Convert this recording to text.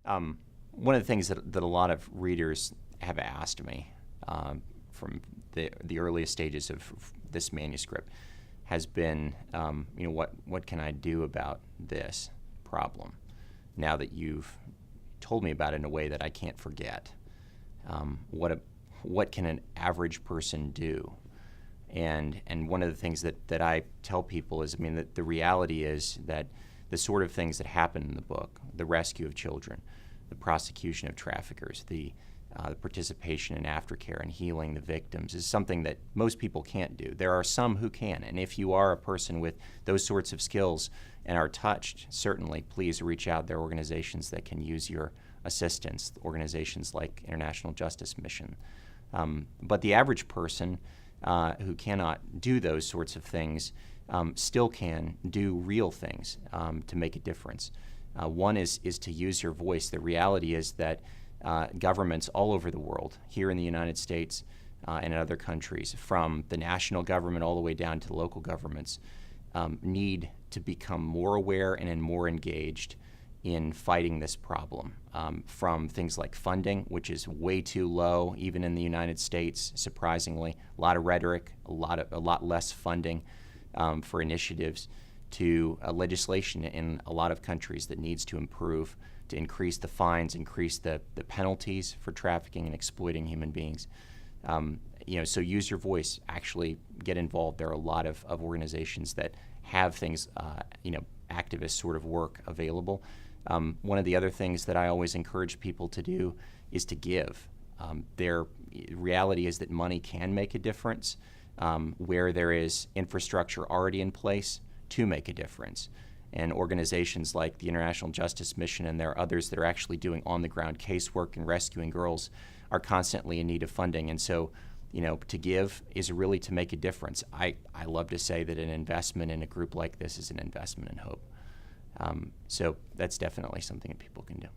One of the things that a lot of readers have asked me from the earliest stages of this manuscript has been, what can I do about this problem now that you've told me about it in a way that I can't forget? What can an average person do? And one of the things that I tell people is, that the reality is that the sort of things that happen in the book, the rescue of children, the prosecution of traffickers, the participation in aftercare and healing the victims is something that most people can't do. There are some who can, and if you are a person with those sorts of skills and are touched, certainly please reach out. There are organizations that can use your assistance, organizations like International Justice Mission. But the average person who cannot do those sorts of things still can do real things to make a difference. One is to use your voice. The reality is that governments all over the world, here in the United States and in other countries, from the national government all the way down to the local governments, need to become more aware and more engaged in fighting this problem, from things like funding, which is way too low, even in the United States, surprisingly. A lot of rhetoric, a lot less funding for initiatives, to legislation in a lot of countries that needs to improve, to increase the fines, increase the penalties for trafficking and exploiting human beings. So use your voice, actually get involved. There are a lot of organizations that have things, activist sort of work available. One of the other things that I always encourage people to do is to give. Their reality is that money can make a difference where there is infrastructure already in place to make a difference. And organizations like the International Justice Mission, and there are others that are actually doing on-the-ground casework and rescuing girls, are constantly in need of funding. And so, to give is really to make a difference. I love to say that an investment in a group like this is an investment in hope. So that's definitely something that people can do.